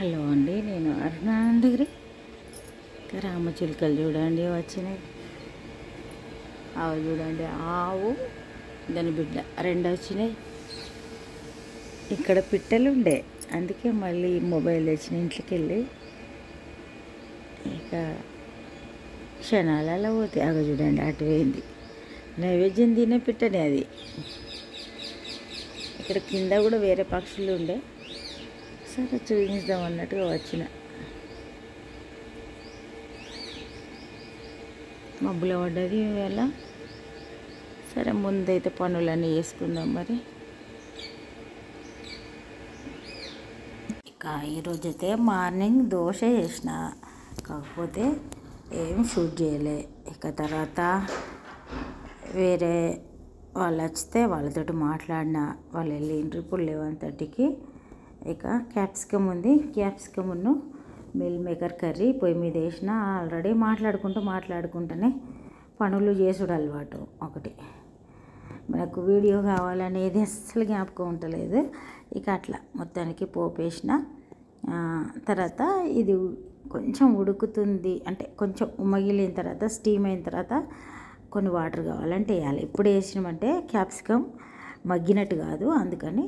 Hello అండి, నేను అరుణానందగిరి. రామచిలుకలు చూడండి వచ్చినాయి. ఆవు చూడండి, ఆవు దాని బిడ్డ రెండు వచ్చినాయి. ఇక్కడ పిట్టలు ఉండే, అందుకే మళ్ళీ మొబైల్ తెచ్చిన ఇంట్లోకి వెళ్ళి ఇక క్షణాలలో పోతే అగ చూడండి అటు పోయింది. నైవేద్యం తినే పిట్టనే అది. ఇక్కడ కింద కూడా వేరే పక్షులు ఉండే, సరే చూపిద్దాం అన్నట్టుగా వచ్చిన. మబ్బులో పడ్డది ఇవాళ. సరే ముందైతే పనులన్నీ చేసుకుందాం మరి. ఇక ఈరోజైతే మార్నింగ్ దోశ చేసిన, కాకపోతే ఏం షూట్ చేయలే. ఇక తర్వాత వేరే వాళ్ళు వచ్చితే వాళ్ళతో మాట్లాడిన, వాళ్ళు వెళ్ళిండ్రు ఇప్పుడు 11:30కి. ఇక క్యాప్సికమ్ ఉంది, క్యాప్సికమ్ను మిల్ మేకర్ కర్రీ పొయ్యి మీద వేసిన. ఆల్రెడీ మాట్లాడుకుంటూనే పనులు చేసుడు అలవాటు ఒకటి. మనకు వీడియో కావాలనేది అస్సలు జ్ఞాపకం ఉండలేదు. ఇక అట్లా మొత్తానికి పోపు వేసిన. తర్వాత ఇది కొంచెం ఉడుకుతుంది, అంటే కొంచెం ఉమ్మగిలిన తర్వాత స్టీమ్ అయిన తర్వాత కొన్ని వాటర్ కావాలంటే వేయాలి. ఇప్పుడు వేసినామంటే క్యాప్సికమ్ మగ్గినట్టు కాదు, అందుకని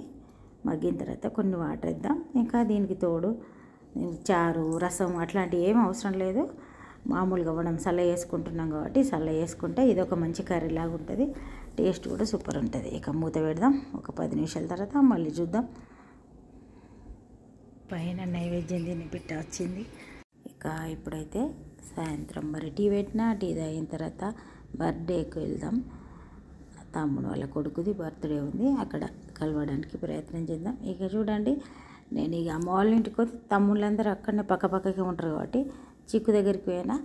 మగ్గిన తర్వాత కొన్ని వాటర్ వేద్దాం. ఇంకా దీనికి తోడు చారు రసం అట్లాంటివి ఏం అవసరం లేదు. మామూలుగా మనం సల్ల వేసుకుంటున్నాం కాబట్టి సల్ల వేసుకుంటే ఇది ఒక మంచి కర్రీ లాగా ఉంటుంది, టేస్ట్ కూడా సూపర్ ఉంటుంది. ఇక మూత పెడదాం, ఒక 10 నిమిషాల తర్వాత మళ్ళీ చూద్దాం. పైన నైవేద్యం తిని పిట్ట వచ్చింది. ఇక ఇప్పుడైతే సాయంత్రం మరి టీ పెట్టినా, టీ తాగిన తర్వాత బర్త్డేకి వెళ్దాం. తమ్ముడు వాళ్ళ కొడుకుది బర్త్డే ఉంది, అక్కడ కలవడానికి ప్రయత్నం చేద్దాం. ఇక చూడండి, నేను ఇక అమ్మ వాళ్ళ ఇంటికి పోతే తమ్ముళ్ళందరూ అక్కడనే పక్కపక్కకే ఉంటారు కాబట్టి చిక్కు దగ్గరికి పోయినా.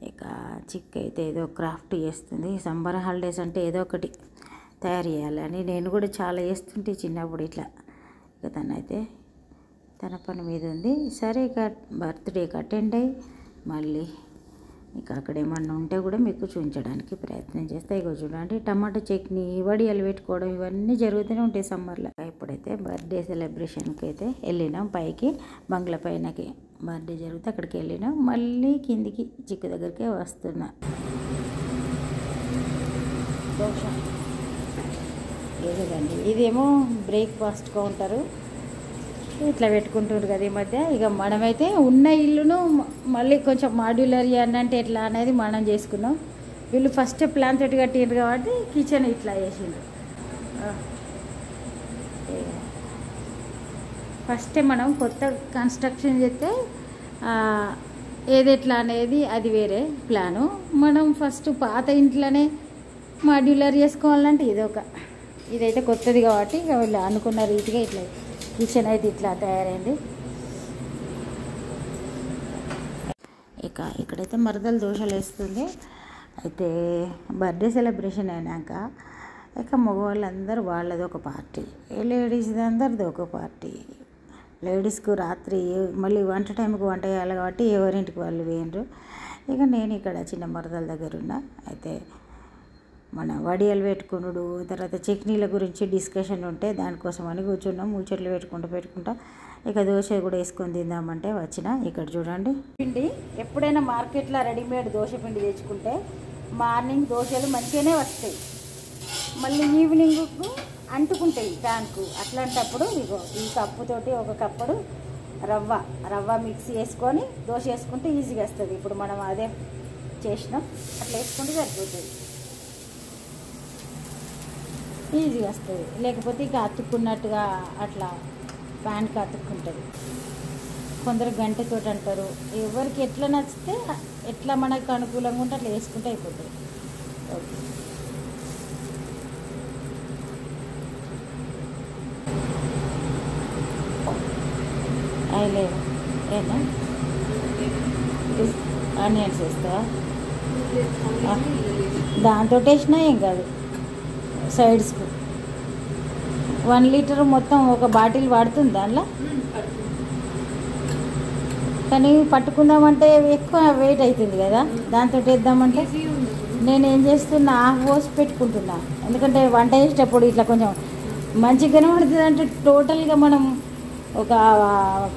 ఇక చిక్కు అయితే ఏదో క్రాఫ్ట్ చేస్తుంది. సమ్మర్ హాలిడేస్ అంటే ఏదో ఒకటి తయారు చేయాలని నేను కూడా చాలా చేస్తుంటే చిన్నప్పుడు ఇట్లా. ఇక తనైతే తన పని మీద ఉంది. సరే ఇక బర్త్డేకి అటెండ్ అయ్యి మళ్ళీ ఇక అక్కడ ఏమన్నా ఉంటే కూడా మీకు చూపించడానికి ప్రయత్నం చేస్తే. ఇక చూడండి, టమాటా చట్నీ, వడియాలు పెట్టుకోవడం ఇవన్నీ జరుగుతూనే ఉంటాయి సమ్మర్లో. ఇప్పుడైతే బర్త్డే సెలబ్రేషన్కి అయితే వెళ్ళినాం పైకి, బంగ్లా పైనకి బర్త్డే జరిగితే అక్కడికి వెళ్ళినాం. మళ్ళీ కిందికి చిక్కు దగ్గరికే వస్తున్నా. దోశ ఏదండి, ఇదేమో బ్రేక్ఫాస్ట్ కౌంటరు, ఇట్లా పెట్టుకుంటారు కదా ఈ మధ్య. ఇక మనమైతే ఉన్న ఇల్లును మళ్ళీ కొంచెం మాడ్యులర్ అంటే ఎట్లా అనేది మనం చేసుకున్నాం. వీళ్ళు ఫస్ట్ ప్లాన్ తోటి కట్టిండ్రు కాబట్టి కిచెన్ ఇట్లా చేసిండ్రు. ఫస్టే మనం కొత్త కన్స్ట్రక్షన్ చేస్తే ఏది ఎట్లా అనేది అది వేరే ప్లాను. మనం ఫస్ట్ పాత ఇంట్లోనే మాడ్యులర్ చేసుకోవాలంటే ఇదైతే కొత్తది కాబట్టి ఇక వీళ్ళు అనుకున్న రీతిగా ఇట్లా కిచెన్ అయితే ఇట్లా తయారైంది. ఇక ఇక్కడైతే మరదలు దోశలు వేస్తుంది. అయితే బర్త్డే సెలబ్రేషన్ అయినాక ఇక మగవాళ్ళందరూ వాళ్ళది ఒక పార్టీ, లేడీస్ది అందరిది ఒక పార్టీ. లేడీస్కు రాత్రి మళ్ళీ వంట టైంకి వంట చేయాలి కాబట్టి ఎవరింటికి వాళ్ళు వేయండ్రు. ఇక నేను ఇక్కడ చిన్న మరదల దగ్గర ఉన్నా. అయితే మన వడియాలు పెట్టుకున్నాడు, తర్వాత చట్నీల గురించి డిస్కషన్ ఉంటే దానికోసం అని కూర్చున్నాం. ముచ్చట్లు పెట్టుకుంటా ఇక దోశ కూడా వేసుకొని తిందామంటే వచ్చిన. ఇక్కడ చూడండి, పిండి ఎప్పుడైనా మార్కెట్లో రెడీమేడ్ దోశ పిండి తెచ్చుకుంటే మార్నింగ్ దోశలు మంచిగానే వస్తాయి, మళ్ళీ ఈవినింగ్కు అంటుకుంటాయి ప్యాన్కు. అట్లాంటప్పుడు ఇగో ఈ కప్పుతోటి ఒక కప్పుడు రవ్వ మిక్స్ చేసుకొని దోశ వేసుకుంటే ఈజీగా వస్తుంది. ఇప్పుడు మనం అదే చేసినాం, అట్లా వేసుకుంటే సరిపోతుంది, ఈజీగా వస్తుంది. లేకపోతే ఇక అతుక్కున్నట్టుగా అట్లా ప్యాన్కి అతుక్కుంటుంది. కొందరు గంటతో అంటారు, ఎవరికి ఎట్లా నచ్చితే ఎట్లా మనకు అనుకూలంగా ఉంటే అట్లా వేసుకుంటే అయిపోతుంది. ఓకే, లేదు ఏనా ఆనియన్స్ వేస్తావా? దాంతో వేసినా ఏం కాదు. సైడ్స్కు 1 లీటర్ మొత్తం ఒక బాటిల్ పడుతుంది దానిలో, కానీ పట్టుకుందామంటే ఎక్కువ వెయిట్ అవుతుంది కదా, దాంతో వేద్దామంటే నేనేం చేస్తున్నా హాఫ్ పోసి పెట్టుకుంటున్నా. ఎందుకంటే వంట చేసేటప్పుడు ఇట్లా కొంచెం మంచిగానే పడుతుంది. అంటే టోటల్గా మనం ఒక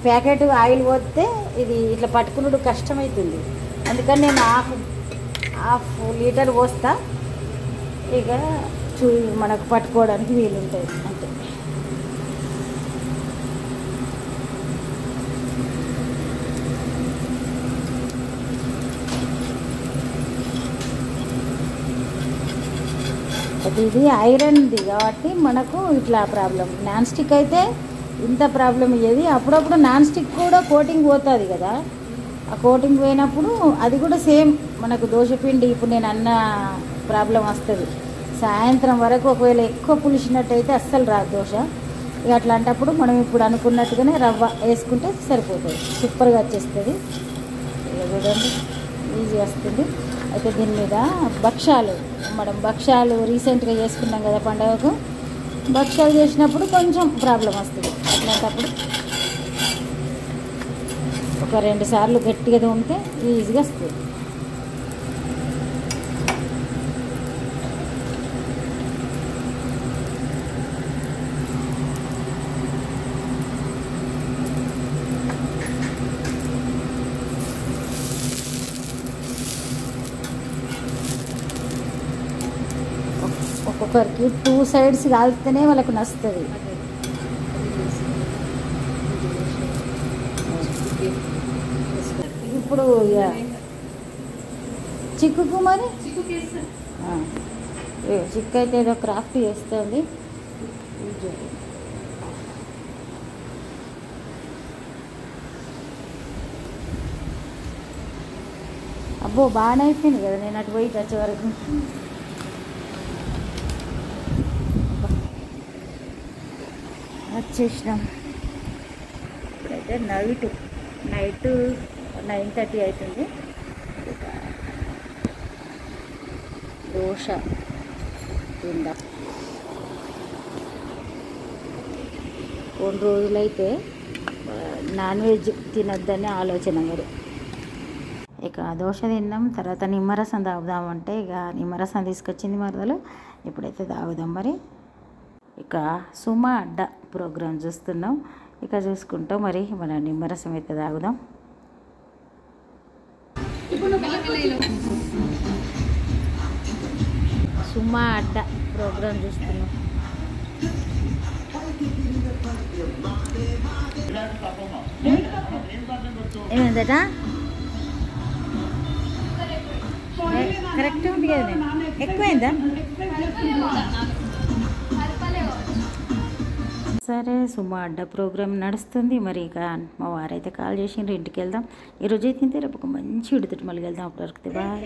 ప్యాకెట్ ఆయిల్ పోతే ఇది ఇట్లా పట్టుకున్నప్పుడు కష్టమవుతుంది. అందుకని నేను హాఫ్ లీటర్ పోస్తా. ఇక మనకు పట్టుకోవడానికి వీలుంటుంది అంతే. ఇది ఐరన్ది కాబట్టి మనకు ఇట్లా ప్రాబ్లం. నాన్ స్టిక్ అయితే ఇంత ప్రాబ్లం అయ్యేది. అప్పుడప్పుడు నాన్ స్టిక్ కూడా కోటింగ్ పోతుంది కదా, ఆ కోటింగ్ పోయినప్పుడు అది కూడా సేమ్ మనకు దోశపిండి ఇప్పుడు నేను అన్న ప్రాబ్లం వస్తుంది. సాయంత్రం వరకు ఒకవేళ ఎక్కువ పులిసినట్టయితే అస్సలు రాదు దోశ. ఇక అట్లాంటప్పుడు మనం ఇప్పుడు అనుకున్నట్టుగానే రవ్వ వేసుకుంటే సరిపోతుంది, సూపర్గా వచ్చేస్తుంది. ఇక చూడండి ఈజీ వస్తుంది. అయితే దీని మీద భక్షాలు రీసెంట్గా చేసుకున్నాం కదా పండుగకు. భక్షాలు చేసినప్పుడు కొంచెం ప్రాబ్లం వస్తుంది. అట్లాంటప్పుడు ఒక 2 సార్లు గట్టిగా ఉంటే ఈజీగా వస్తుంది. ఒక్కొక్కరికి 2 సైడ్స్ కాలితేనే వాళ్ళకు నచ్చుతుంది. ఇప్పుడు చిక్కుకు మరి చిక్కు అయితే ఏదో క్రాఫ్ట్ చేస్తుంది. అబ్బో బాగానే అయిపోయింది కదా నేను అటు పోయి వచ్చే వరకు. వచ్చేసినాం. ఇప్పుడైతే నైట్ 9:30 అవుతుంది. దోశ తిందా. కొన్ని రోజులైతే నాన్ వెజ్ తినొద్దని ఆలోచన మరి. ఇక దోశ తిన్నాం, తర్వాత నిమ్మరసం తాగుదామంటే ఇక నిమ్మరసం తీసుకొచ్చింది మరదలు. ఇప్పుడైతే తాగుదాం మరి. ఇక సుమా అడ్డ ప్రోగ్రాం చూస్తున్నాం. ఇక చూసుకుంటాం మరి మన నిమ్మరసం అయితే తాగుదాం. సుమా అడ్డ ప్రోగ్రాం చూస్తున్నాం. ఏమైందట? కరెక్ట్ ఉంది కదా, ఎక్కువైందా? సరే సుమా అడ్డ ప్రోగ్రామ్ నడుస్తుంది మరి. ఇక మా వారైతే కాల్ చేసిండ్రు, ఇంటికి వెళ్దాం. ఈరోజు అయితే తింటే రేపు ఒక మంచి విడుతుటి మళ్ళీ వెళ్దాం. అప్పటి వరకు బాయ్.